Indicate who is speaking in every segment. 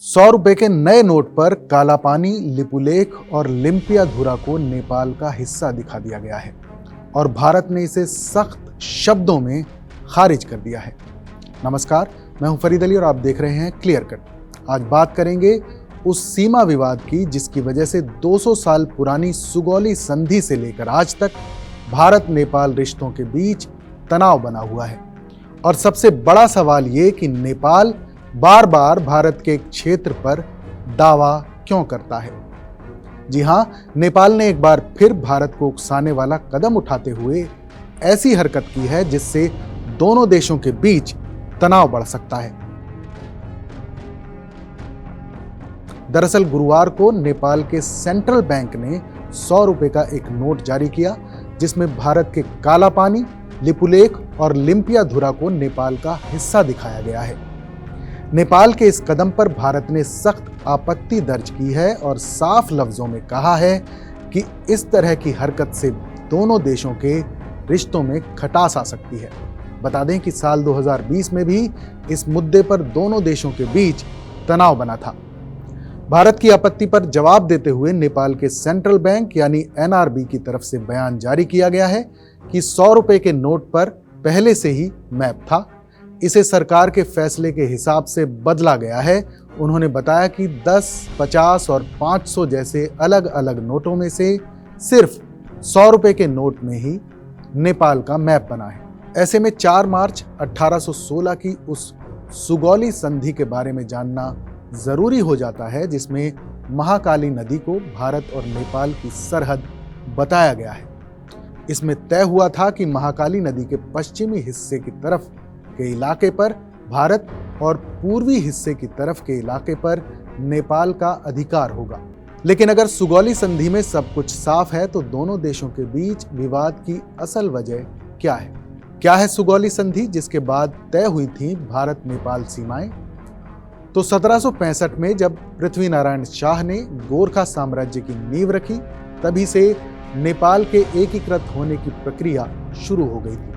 Speaker 1: ₹100 के नए नोट पर कालापानी, लिपुलेख और लिम्पियाधुरा को नेपाल का हिस्सा दिखा दिया गया है और भारत ने इसे सख्त शब्दों में खारिज कर दिया है। नमस्कार, मैं हूं फरीद अली और आप देख रहे हैं क्लियर कट। आज बात करेंगे उस सीमा विवाद की जिसकी वजह से 200 साल पुरानी सुगौली संधि से लेकर आज तक भारत नेपाल रिश्तों के बीच तनाव बना हुआ है। और सबसे बड़ा सवाल ये कि नेपाल बार बार भारत के एक क्षेत्र पर दावा क्यों करता है। जी हां, नेपाल ने एक बार फिर भारत को उकसाने वाला कदम उठाते हुए ऐसी हरकत की है जिससे दोनों देशों के बीच तनाव बढ़ सकता है। दरअसल गुरुवार को नेपाल के सेंट्रल बैंक ने ₹100 का एक नोट जारी किया जिसमें भारत के कालापानी, लिपुलेख और लिम्पियाधुरा को नेपाल का हिस्सा दिखाया गया है। नेपाल के इस कदम पर भारत ने सख्त आपत्ति दर्ज की है और साफ लफ्जों में कहा है कि इस तरह की हरकत से दोनों देशों के रिश्तों में खटास आ सकती है। बता दें कि साल 2020 में भी इस मुद्दे पर दोनों देशों के बीच तनाव बना था। भारत की आपत्ति पर जवाब देते हुए नेपाल के सेंट्रल बैंक यानी NRB की तरफ से बयान जारी किया गया है कि ₹100 के नोट पर पहले से ही मैप था। इसे सरकार के फैसले के हिसाब से बदला गया है। उन्होंने बताया कि 10, 50 और 500 जैसे अलग अलग नोटों में से सिर्फ ₹100 के नोट में ही नेपाल का मैप बना है। ऐसे में 4 मार्च 1816 की उस सुगौली संधि के बारे में जानना जरूरी हो जाता है जिसमें महाकाली नदी को भारत और नेपाल की सरहद बताया गया है। इसमें तय हुआ था कि महाकाली नदी के पश्चिमी हिस्से की तरफ के इलाके पर भारत और पूर्वी हिस्से की तरफ के इलाके पर नेपाल का अधिकार होगा। लेकिन अगर सुगौली संधि में सब कुछ साफ है तो दोनों देशों के बीच विवाद की असल वजह क्या है? क्या है सुगौली संधि जिसके बाद तय हुई थी भारत नेपाल सीमाएं? तो 1765 में जब पृथ्वी नारायण शाह ने गोरखा साम्राज्य की नींव रखी तभी से नेपाल के एकीकृत होने की प्रक्रिया शुरू हो गई थी।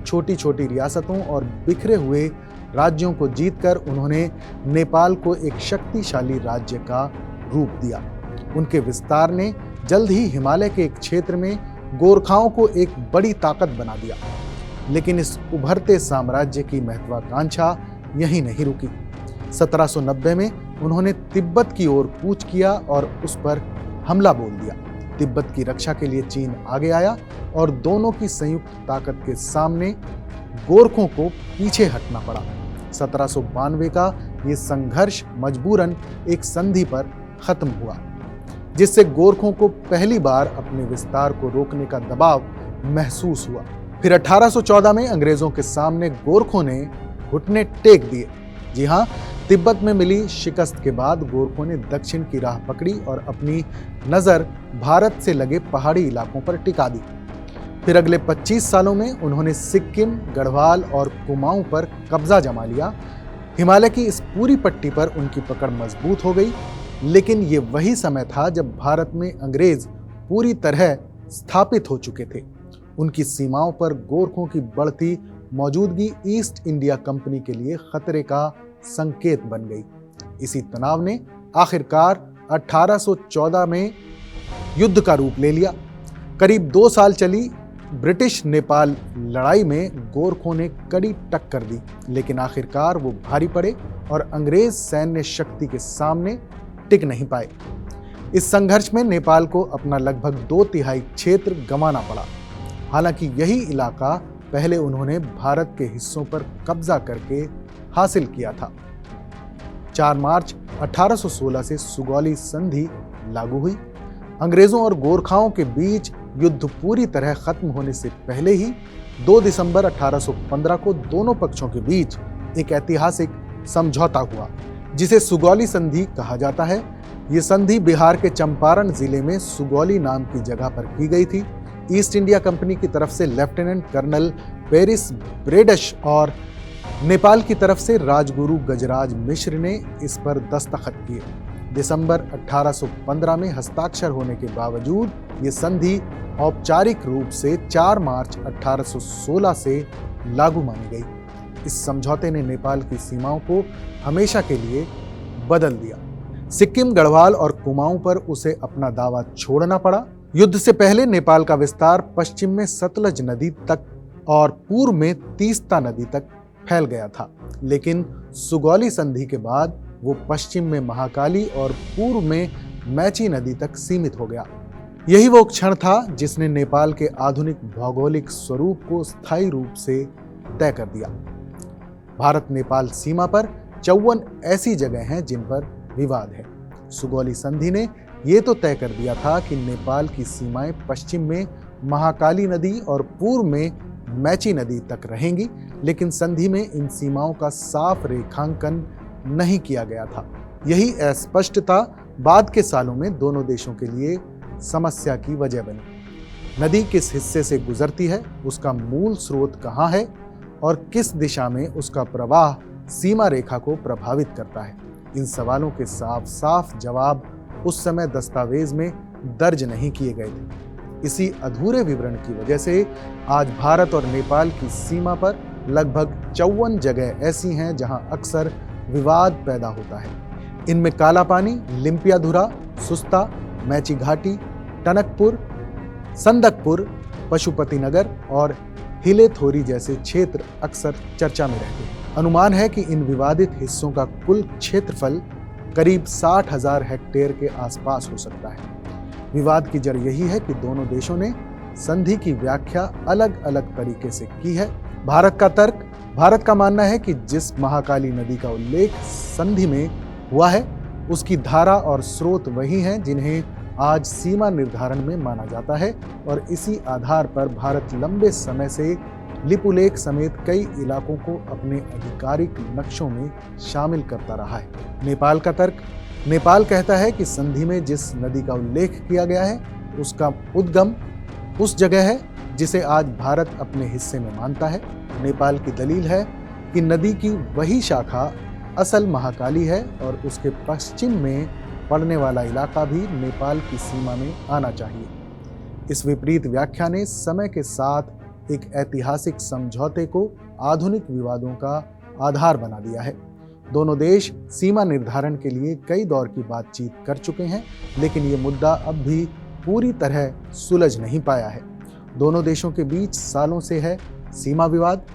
Speaker 1: छोटी छोटी रियासतों और बिखरे हुए राज्यों को जीतकर उन्होंने नेपाल को एक शक्तिशाली राज्य का रूप दिया। उनके विस्तार ने जल्द ही हिमालय के एक क्षेत्र में गोरखाओं को एक बड़ी ताकत बना दिया। लेकिन इस उभरते साम्राज्य की महत्वाकांक्षा यहीं नहीं रुकी। 1790 में उन्होंने तिब्बत की ओर कूच किया और उस पर हमला बोल दिया। तिब्बत की रक्षा के लिए चीन आगे आया और दोनों की संयुक्त ताकत के सामने गोरखों को पीछे हटना पड़ा। 1792 का ये संघर्ष मजबूरन एक संधि पर खत्म हुआ जिससे गोरखों को पहली बार अपने विस्तार को रोकने का दबाव महसूस हुआ। फिर 1814 में अंग्रेजों के सामने गोरखों ने घुटने टेक दिए। जी हां, तिब्बत में मिली शिकस्त के बाद गोरखों ने दक्षिण की राह पकड़ी और अपनी नजर भारत से लगे पहाड़ी इलाकों पर टिका दी। फिर अगले 25 सालों में उन्होंने सिक्किम, गढ़वाल और कुमाऊं पर कब्जा जमा लिया। हिमालय की इस पूरी पट्टी पर उनकी पकड़ मजबूत हो गई। लेकिन ये वही समय था जब भारत में अंग्रेज पूरी तरह स्थापित हो चुके थे। उनकी सीमाओं पर गोरखों की बढ़ती मौजूदगी ईस्ट इंडिया कंपनी के लिए खतरे का संकेत बन गई। इसी तनाव ने आखिरकार 1814 में युद्ध का रूप ले लिया। करीब 2 साल चली ब्रिटिश नेपाल लड़ाई में गोरखों ने कड़ी टक्कर दी, लेकिन आखिरकार वो भारी पड़े और अंग्रेज सैन्य शक्ति के सामने टिक नहीं पाए। इस संघर्ष में नेपाल को अपना लगभग 2/3 क्षेत्र गंवाना पड़ा। हालांकि यही इलाका पहले उन्होंने भारत के हिस्सों पर कब्जा करके हासिल किया था। 4 मार्च 1816 से सुगौली संधि लागू हुई। अंग्रेजों और गोरखाओं के बीच युद्ध पूरी तरह खत्म होने से पहले ही 2 दिसंबर 1815 को दोनों पक्षों के बीच एक ऐतिहासिक समझौता हुआ जिसे सुगौली संधि कहा जाता है। ये संधि बिहार के चंपारण जिले में सुगौली नाम की जगह पर की गई थी। ईस्ट इंडिया कंपनी की तरफ से लेफ्टिनेंट कर्नल पेरिस ब्रेडश और नेपाल की तरफ से राजगुरु गजराज मिश्र ने इस पर दस्तखत किए। दिसंबर 1815 में हस्ताक्षर होने के बावजूद ये संधि औपचारिक रूप से 4 मार्च 1816 से लागू मानी गई। इस समझौते ने नेपाल की सीमाओं को हमेशा के लिए बदल दिया। सिक्किम, गढ़वाल और कुमाऊं पर उसे अपना दावा छोड़ना पड़ा। युद्ध से पहले नेपाल का विस्तार पश्चिम में सतलज नदी तक और पूर्व में तीस्ता नदी तक फैल गया था, लेकिन सुगौली संधि के बाद वो पश्चिम में महाकाली और पूर्व में मैची नदी तक सीमित हो गया। यही वो क्षण था जिसने नेपाल के आधुनिक भौगोलिक स्वरूप को स्थायी रूप से तय कर दिया। भारत नेपाल सीमा पर 54 ऐसी जगह हैं जिन पर विवाद है। सुगौली संधि ने ये तो तय कर दिया था कि नेपाल की सीमाएं पश्चिम में महाकाली नदी और पूर्व में मैची नदी तक रहेंगी, लेकिन संधि में इन सीमाओं का साफ रेखांकन नहीं किया गया था। यही अस्पष्टता बाद के सालों में दोनों देशों के लिए समस्या की वजह बनी। नदी किस हिस्से से गुजरती है, उसका मूल स्रोत कहाँ है और किस दिशा में उसका प्रवाह सीमा रेखा को प्रभावित करता है, इन सवालों के साफ साफ जवाब उस समय दस्तावेज में दर्ज नहीं किए गए थे। इसी अधूरे विवरण की वजह से आज भारत और नेपाल की सीमा पर लगभग 54 जगह ऐसी हैं जहां अक्सर विवाद पैदा होता है। इनमें काला पानी, लिम्पियाधुरा, सुस्ता, मैची घाटी, टनकपुर, संदकपुर, पशुपतिनगर और हिलेथोरी जैसे क्षेत्र अक्सर चर्चा में रहते हैं। अनुमान है कि इन विवादित हिस्सों का कुल क्षेत्रफल करीब 60,000 हेक्टेयर के आसपास हो सकता है। विवाद की जड़ यही है कि दोनों देशों ने संधि की व्याख्या अलग अलग तरीके से की है। भारत का मानना है कि जिस महाकाली नदी का उल्लेख संधि में हुआ है, उसकी धारा और स्रोत वही हैं जिन्हें आज सीमा निर्धारण में माना जाता है, और इसी आधार पर भारत लंबे समय से लिपुलेख समेत कई इलाकों को अपने आधिकारिक नक्शों में शामिल करता रहा है। नेपाल का तर्क: नेपाल कहता है कि संधि में जिस नदी का उल्लेख किया गया है उसका उद्गम उस जगह है जिसे आज भारत अपने हिस्से में मानता है। नेपाल की दलील है कि नदी की वही शाखा असल महाकाली है और उसके पश्चिम में पड़ने वाला इलाका भी नेपाल की सीमा में आना चाहिए। इस विपरीत व्याख्या ने समय के साथ एक ऐतिहासिक समझौते को आधुनिक विवादों का आधार बना दिया है। दोनों देश सीमा निर्धारण के लिए कई दौर की बातचीत कर चुके हैं, लेकिन ये मुद्दा अब भी पूरी तरह सुलझ नहीं पाया है। दोनों देशों के बीच सालों से है सीमा विवाद।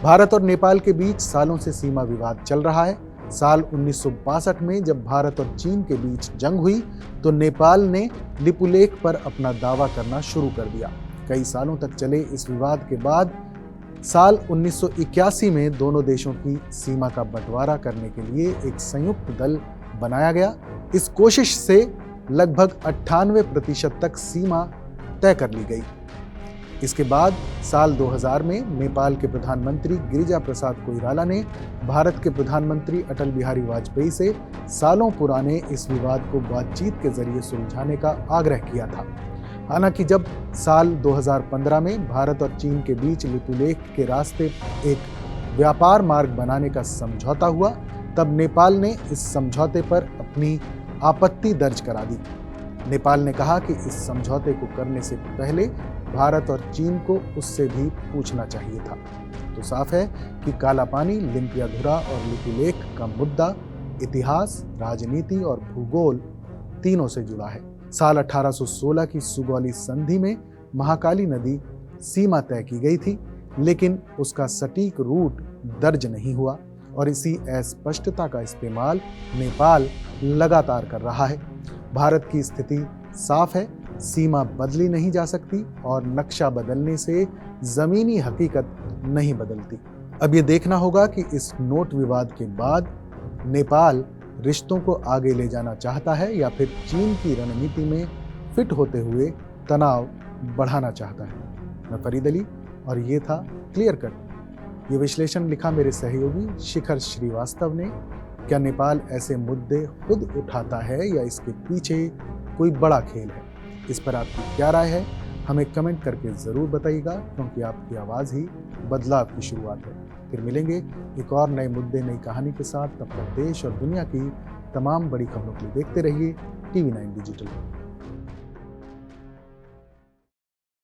Speaker 1: भारत और नेपाल के बीच सालों से सीमा विवाद चल रहा है। साल 1962 में जब भारत और चीन के बीच जंग हुई तो नेपाल ने लिपुलेख पर अपना दावा करना शुरू कर दिया। कई सालों तक चले इस विवाद के बाद साल 1981 में दोनों देशों की सीमा का बंटवारा करने के लिए एक संयुक्त दल बनाया गया। इस कोशिश से लगभग 98% तक सीमा तय कर ली गई। इसके बाद साल 2000 में नेपाल के प्रधानमंत्री गिरिजा प्रसाद कोइराला ने भारत के प्रधानमंत्री अटल बिहारी वाजपेयी से सालों पुराने इस विवाद को बातचीत के जरिए सुलझाने का आग्रह किया था। हालांकि जब साल 2015 में भारत और चीन के बीच लिपुलेख के रास्ते एक व्यापार मार्ग बनाने का समझौता हुआ, तब नेपाल ने इस समझौते पर अपनी आपत्ति दर्ज करा दी। नेपाल ने कहा कि इस समझौते को करने से पहले भारत और चीन को उससे भी पूछना चाहिए था। तो साफ है कि काला पानी, लिम्पियाधुरा और लिपुलेख का मुद्दा इतिहास, राजनीति और भूगोल तीनों से जुड़ा है। साल 1816 की सुगौली संधि में महाकाली नदी सीमा तय की गई थी, लेकिन उसका सटीक रूट दर्ज नहीं हुआ और इसी अस्पष्टता का इस्तेमाल नेपाल लगातार कर रहा है। भारत की स्थिति साफ है, सीमा बदली नहीं जा सकती और नक्शा बदलने से जमीनी हकीकत नहीं बदलती। अब ये देखना होगा कि इस नोट विवाद के बाद नेपाल रिश्तों को आगे ले जाना चाहता है या फिर चीन की रणनीति में फिट होते हुए तनाव बढ़ाना चाहता है। मैं फरीद अली और ये था क्लियर कट। ये विश्लेषण लिखा मेरे सहयोगी शिखर श्रीवास्तव ने। क्या नेपाल ऐसे मुद्दे खुद उठाता है या इसके पीछे कोई बड़ा खेल है? इस पर आपकी क्या राय है? हमें कमेंट करके ज़रूर बताइएगा, क्योंकि आपकी आवाज़ ही बदलाव की शुरुआत है। फिर मिलेंगे एक और नए मुद्दे, नई कहानी के साथ। तब तक देश और दुनिया की तमाम बड़ी खबरों के लिए देखते रहिए TV9 डिजिटल।